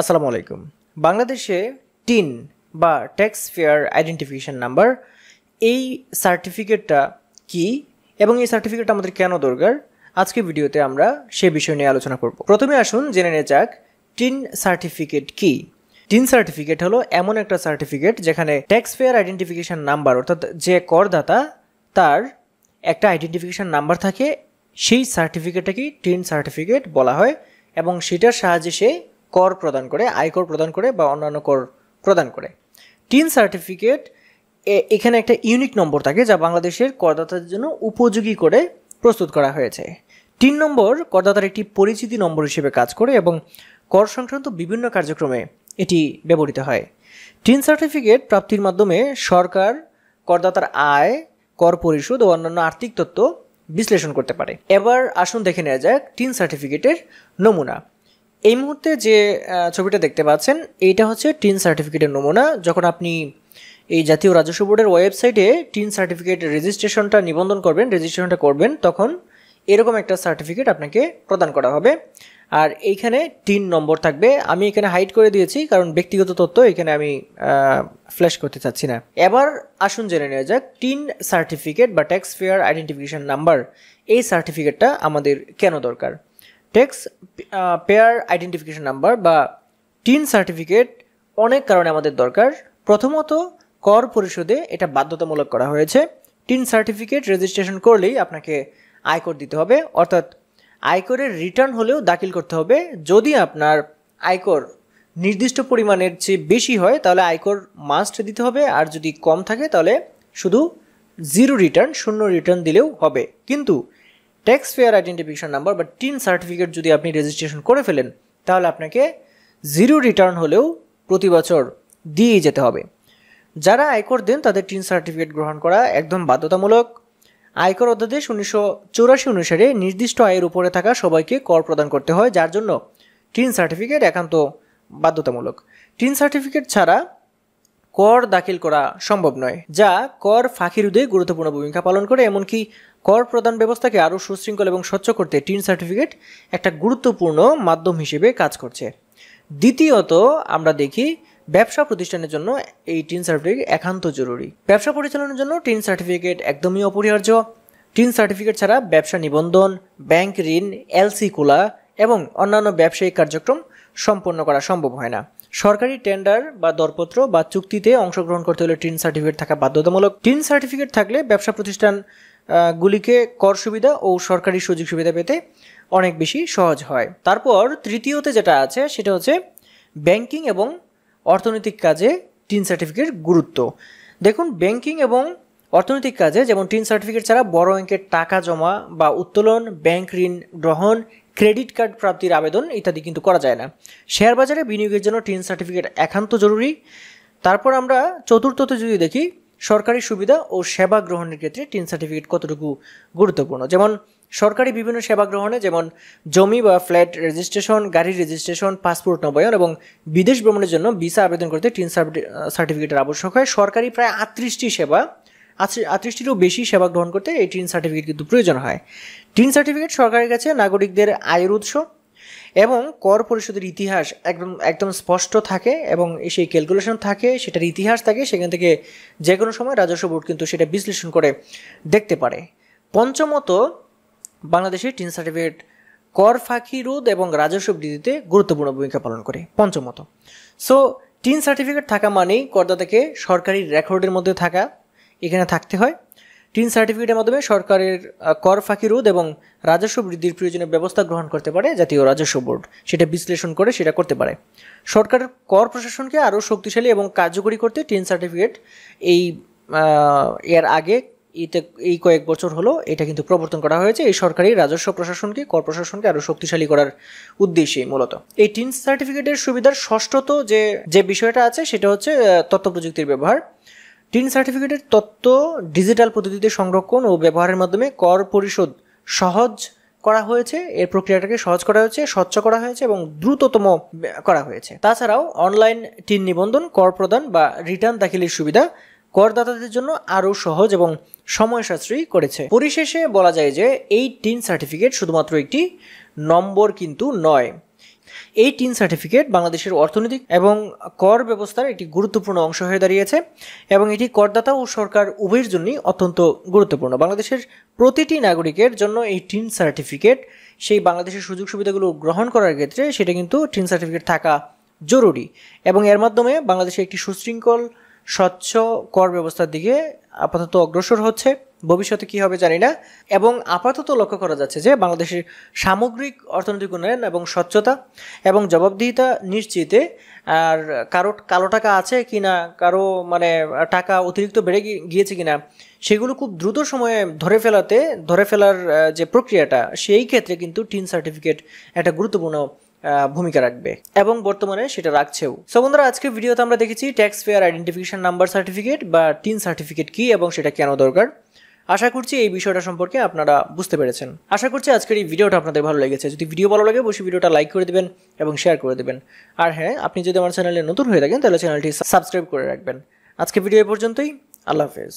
আসসালামু আলাইকুম। বাংলাদেশে টিন বা ট্যাক্স পেয়ার আইডেন্টিফিকেশন নাম্বার এই সার্টিফিকেটটা কি এবং এই সার্টিফিকেটটা আমাদের কেন দরকার, আজকে ভিডিওতে আমরা সে বিষয় নিয়ে আলোচনা করব। প্রথমে আসুন জেনে নেওয়া যাক টিন সার্টিফিকেট কি। টিন সার্টিফিকেট হলো এমন একটা সার্টিফিকেট যেখানে ট্যাক্স পেয়ার আইডেন্টিফিকেশন নাম্বার অর্থাৎ যে করদাতা তার একটা আইডেন্টিফিকেশন নাম্বার থাকে, সেই সার্টিফিকেটটাকেই টিন সার্টিফিকেট বলা হয় এবং সেটার সাহায্যে সে কর প্রদান করে, আয়কর প্রদান করে বা অন্যান্য কর প্রদান করে। টিন সার্টিফিকেট এখানে একটা ইউনিক নম্বর থাকে যা বাংলাদেশের করদাতাদের জন্য উপযোগী করে প্রস্তুত করা হয়েছে। টিন নম্বর করদাতার একটি পরিচিতি নম্বর হিসেবে কাজ করে এবং কর সংক্রান্ত বিভিন্ন কার্যক্রমে এটি ব্যবহৃত হয়। টিন সার্টিফিকেট প্রাপ্তির মাধ্যমে সরকার করদাতার আয়, কর পরিশোধ ও অন্যান্য আর্থিক তথ্য বিশ্লেষণ করতে পারে। এবার আসুন দেখে নেওয়া যাক টিন সার্টিফিকেটের নমুনা। এই মুহূর্তে যে ছবিটা দেখতে পাচ্ছেন এইটা হচ্ছে টিন সার্টিফিকেটের নমুনা। যখন আপনি এই জাতীয় রাজস্ব বোর্ডের ওয়েবসাইটে টিন সার্টিফিকেট রেজিস্ট্রেশনটা করবেন তখন এরকম একটা সার্টিফিকেট আপনাকে প্রদান করা হবে আর এইখানে টিন নম্বর থাকবে। আমি এখানে হাইড করে দিয়েছি কারণ ব্যক্তিগত তথ্য এখানে আমি ফ্ল্যাশ করতে চাচ্ছি না। এবার আসুন জেনে নেওয়া যাক টিন সার্টিফিকেট বা ট্যাক্স পেয়ার আইডেন্টিফিকেশন নাম্বার এই সার্টিফিকেটটা আমাদের কেন দরকার। ট্যাক্স পেয়ার আইডেন্টিফিকেশন নাম্বার বা টিন সার্টিফিকেট অনেক কারণে আমাদের দরকার। প্রথমত, কর পরিশোধে এটা বাধ্যতামূলক করা হয়েছে। টিন সার্টিফিকেট রেজিস্ট্রেশন করলেই আপনাকে আয়কর দিতে হবে, অর্থাৎ আয়করের রিটার্ন হলেও দাখিল করতে হবে। যদি আপনার আয়কর নির্দিষ্ট পরিমাণের চেয়ে বেশি হয় তাহলে আয়কর মাস্ট দিতে হবে, আর যদি কম থাকে তাহলে শুধু শূন্য রিটার্ন দিলেও হবে। কিন্তু ট্যাক্স পেয়ার আইডেন্টিফিকেশন নাম্বার বা টিন সার্টিফিকেট যদি আপনি রেজিস্ট্রেশন করে ফেলেন তাহলে আপনাকে রিটার্ন হলেও প্রতি বছর দিয়ে যেতে হবে। যারা আয়কর দেন তাদের টিন সার্টিফিকেট গ্রহণ করা একদম বাধ্যতামূলক। আয়কর অধ্যাদেশ 1984 অনুসারে নির্দিষ্ট আয়ের উপরে থাকা সবাইকে কর প্রদান করতে হয়, যার জন্য টিন সার্টিফিকেট একান্ত বাধ্যতামূলক। টিন সার্টিফিকেট ছাড়া কর দাখিল করা সম্ভব নয়, যা কর ফাঁকি রোধে গুরুত্বপূর্ণ ভূমিকা পালন করে। এমনকি কর প্রদান ব্যবস্থাকে আরও সুশৃঙ্খল এবং স্বচ্ছ করতে টিন সার্টিফিকেট একটা গুরুত্বপূর্ণ মাধ্যম হিসেবে কাজ করছে। দ্বিতীয়ত, আমরা দেখি ব্যবসা প্রতিষ্ঠানের জন্য এই টিন সার্টিফিকেট একান্ত জরুরি। ব্যবসা পরিচালনার জন্য টিন সার্টিফিকেট একদমই অপরিহার্য। টিন সার্টিফিকেট ছাড়া ব্যবসা নিবন্ধন, ব্যাংক ঋণ, এলসি খোলা এবং অন্যান্য ব্যবসায়িক কার্যক্রম সম্পন্ন করা সম্ভব হয় না। সরকারি টেন্ডার বা দরপত্র বা চুক্তিতে অংশগ্রহণ করতে হলে টিন সার্টিফিকেট থাকা বাধ্যতামূলক। টিন সার্টিফিকেট থাকলে ব্যবসা প্রতিষ্ঠান গুলিকে কর সুবিধা ও সরকারি সুযোগ সুবিধা পেতে অনেক বেশি সহজ হয়। তারপর তৃতীয়তে যেটা আছে সেটা হচ্ছে ব্যাংকিং এবং অর্থনৈতিক কাজে টিন সার্টিফিকেট গুরুত্ব। দেখুন, ব্যাংকিং এবং অর্থনৈতিক কাজে যেমন টিন সার্টিফিকেট ছাড়া বড় অঙ্কের টাকা জমা বা উত্তোলন, ব্যাংক ঋণ গ্রহণ, ক্রেডিট কার্ড প্রাপ্তির আবেদন ইত্যাদি কিন্তু করা যায় না। শেয়ার বাজারে বিনিয়োগের জন্য টিন সার্টিফিকেট একান্ত জরুরি। তারপর আমরা চতুর্থতে যদি দেখি সরকারি সুবিধা ও সেবা গ্রহণের ক্ষেত্রে টিন সার্টিফিকেট কতটুকু গুরুত্বপূর্ণ, যেমন সরকারি বিভিন্ন সেবা গ্রহণে যেমন জমি বা ফ্ল্যাট রেজিস্ট্রেশন, গাড়ির রেজিস্ট্রেশন, পাসপোর্ট নবায়ন এবং বিদেশ ভ্রমণের জন্য ভিসা আবেদন করতে টিন সার্টিফিকেটের আবশ্যক হয়। সরকারি প্রায় 38টিরও বেশি সেবা গ্রহণ করতে এই টিন সার্টিফিকেট কিন্তু প্রয়োজন হয়। টিন সার্টিফিকেট সরকারের কাছে নাগরিকদের আয়ের উৎস এবং কর পরিশোধের ইতিহাস একদম স্পষ্ট থাকে এবং সেই ক্যালকুলেশন থাকে, সেটার ইতিহাস থাকে, সেখান থেকে যে কোনো সময় রাজস্ব বোর্ড কিন্তু সেটা বিশ্লেষণ করে দেখতে পারে। পঞ্চমত, বাংলাদেশের টিন সার্টিফিকেট কর ফাঁকি রোধ এবং রাজস্ব বৃদ্ধিতে গুরুত্বপূর্ণ ভূমিকা পালন করে। পঞ্চমত, সো টিন সার্টিফিকেট থাকা মানেই করদাতাকে সরকারি রেকর্ডের মধ্যে থাকা এখানে থাকতে হয়। টিন সার্টিফিকেটের মাধ্যমে সরকারের কর ফাঁকি রোধ এবং রাজস্ব বৃদ্ধির প্রয়োজনীয় ব্যবস্থা গ্রহণ করতে পারে জাতীয় রাজস্ব বোর্ড, সেটা বিশ্লেষণ করে সেটা করতে পারে। সরকারের কর প্রশাসনকে আরও শক্তিশালী এবং কার্যকরী করতে টিন সার্টিফিকেট এর আগে এই কয়েক বছর হলো এটা কিন্তু প্রবর্তন করা হয়েছে এই সরকারি রাজস্ব প্রশাসনকে, কর প্রশাসনকে আরও শক্তিশালী করার উদ্দেশ্যে। মূলত এই টিন সার্টিফিকেটের সুবিধার ষষ্ঠত যে বিষয়টা আছে সেটা হচ্ছে তথ্য প্রযুক্তির ব্যবহার। টিন সার্টিফিকেটের তথ্য ডিজিটাল পদ্ধতিতে সংরক্ষণ ও ব্যবহারের মাধ্যমে কর পরিশোধ সহজ করা হয়েছে, এর প্রক্রিয়াটাকে সহজ করা হয়েছে, স্বচ্ছ করা হয়েছে এবং দ্রুততম করা হয়েছে। তাছাড়াও অনলাইন টিন নিবন্ধন, কর প্রদান বা রিটার্ন দাখিলের সুবিধা করদাতাদের জন্য আরও সহজ এবং সময় সাশ্রয়ী করেছে। পরিশেষে বলা যায় যে এই টিন সার্টিফিকেট শুধুমাত্র একটি নম্বর কিন্তু নয়, এই টিন সার্টিফিকেট বাংলাদেশের অর্থনৈতিক এবং কর ব্যবস্থার একটি গুরুত্বপূর্ণ অংশ হয়ে দাঁড়িয়েছে এবং এটি করদাতা ও সরকার উভয়ের জন্যই অত্যন্ত গুরুত্বপূর্ণ। বাংলাদেশের প্রতিটি নাগরিকের জন্য এই টিন সার্টিফিকেট সেই বাংলাদেশের সুযোগ সুবিধাগুলো গ্রহণ করার ক্ষেত্রে সেটা কিন্তু টিন সার্টিফিকেট থাকা জরুরি এবং এর মাধ্যমে বাংলাদেশে একটি সুশৃঙ্খল স্বচ্ছ কর ব্যবস্থার দিকে আপাতত অগ্রসর হচ্ছে। ভবিষ্যতে কী হবে জানি না। এবং আপাতত লক্ষ্য করা যাচ্ছে যে বাংলাদেশের সামগ্রিক অর্থনৈতিক উন্নয়ন এবং স্বচ্ছতা এবং জবাবদিহিতা নিশ্চিতে আর কারো কালো টাকা আছে কি না, কারো টাকা অতিরিক্ত বেড়ে গিয়েছে কিনা সেগুলো খুব দ্রুত সময়ে ধরে ফেলার যে প্রক্রিয়াটা, সেই ক্ষেত্রে কিন্তু টিন সার্টিফিকেট একটা গুরুত্বপূর্ণ ভূমিকা রাখবে এবং বর্তমানে সেটা রাখছেও। সো বন্ধুরা, আজকে ভিডিওতে আমরা দেখেছি tax payer identification number certificate বা টিন সার্টিফিকেট কি এবং সেটা কেন দরকার। আশা করছি এই বিষয়টা সম্পর্কে আপনারা বুঝতে পেরেছেন। আশা করছি আজকের এই ভিডিওটা আপনাদের ভালো লেগেছে। যদি ভিডিও ভালো লাগে অবশ্যই ভিডিওটা লাইক করে দেবেন এবং শেয়ার করে দেবেন। আর হ্যাঁ, আপনি যদি আমার চ্যানেলে নতুন হয়ে থাকেন তাহলে চ্যানেলটি সাবস্ক্রাইব করে রাখবেন। আজকে ভিডিও এ পর্যন্তই। আল্লাহ হাফেজ।